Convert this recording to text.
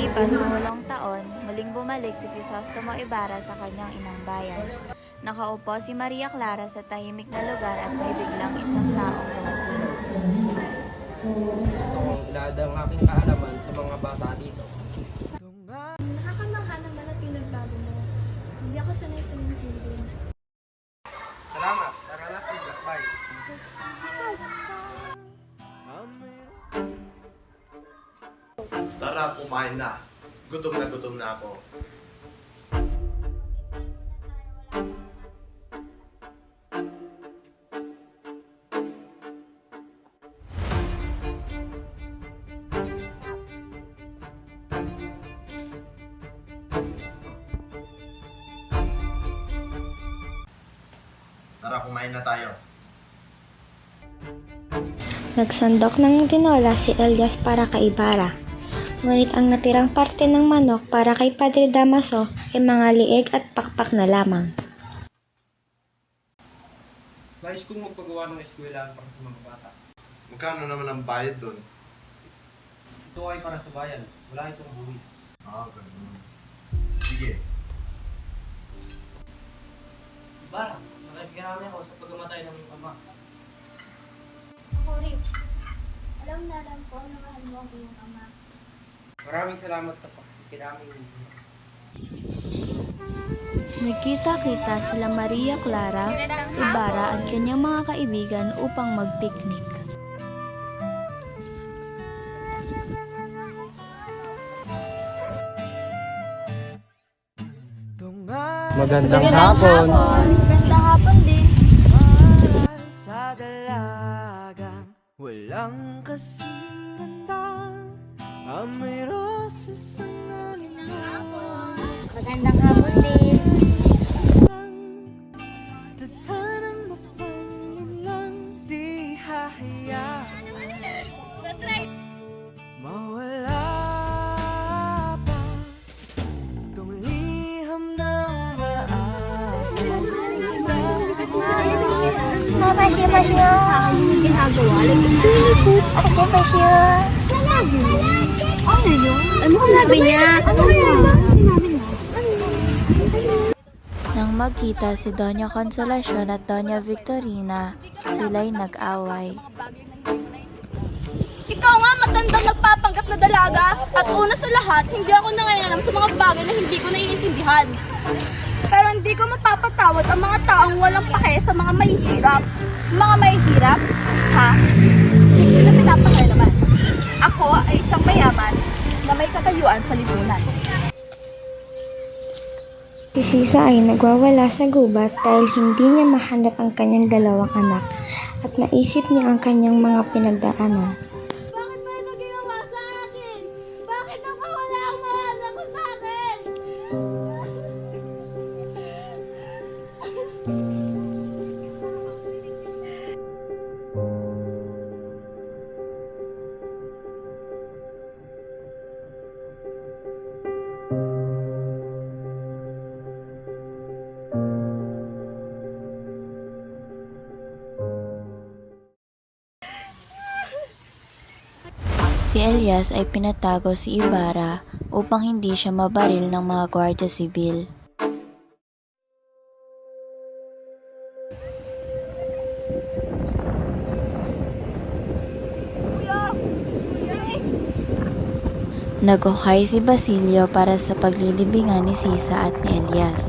Makalipas ang 8 taon, muling bumalik si Crisostomo Ibarra sa kanyang inang bayan. Nakaupo si Maria Clara sa tahimik na lugar at may biglang isang taong dumating. Gusto kong ilahad ang aking kaalaman sa mga bata dito. Nakakamangha naman ang pinagbago mo. Hindi ako sanay sa iyong tubig. Salamat, tara na, lakbay. Tara, kumain na. Gutom na ako. Tara, kumain na tayo. Nagsandok ng tinola si Elias para kay Ibarra. Ngunit ang natirang parte ng manok para kay Padre Damaso ay mga lieg at pakpak na lamang. Nais kong magpagawa ng eskwelahan para sa mga bata. Magkano naman ang bayad doon? Ito ay para sa bayan. Wala itong buwis. Ganun. Sige. Ibarra, nakikirami ako sa pagkamatay ng iyong ama. Ako rin. Alam ko na mahal mo ang iyong ama. Maraming salamat sa pagkirami ninyo. Nagkita-kita sila Maria Clara, Ibarra at kanyang mga kaibigan upang mag-picnic. Magandang hapon. Ganda hapon din. Sa dalagang walang kasing ganda, amoy roses ang nalingawan. Magandang hapon din. Tadhanang mapangin lang, di hahayaan mawala pa tong liham na umaasa. Sa akin yung ginagawa. Sinabi mo? Ano yun? Ano sinabi niya? Ano yun? Sinabi niya? Nang magkita si Doña Consolacion at Doña Victorina, sila'y nag-away. Ikaw nga matandang nagpapanggap na dalaga at una sa lahat, hindi ako nangayaram sa mga bagay na hindi ko naiintindihan. Pero hindi ko mapapatawad ang mga taong walang pake sa mga mahihirap. Mga mahihirap? Ha? Sino pinapakaya naman? Ako ay isang mayaman na may katayuan sa lipunan. Si Sisa ay nagwawala sa gubat dahil hindi niya mahanap ang kanyang dalawang anak at naisip niya ang kanyang mga pinagdaanan. Bakit mo ito ginawa sa akin? Bakit nakawala ang mga anak ko sa akin? Si Elias ay pinatago si Ibarra upang hindi siya mabaril ng mga gwardiya sibil. Nagukay si Basilio para sa paglilibingan ni Sisa at ni Elias.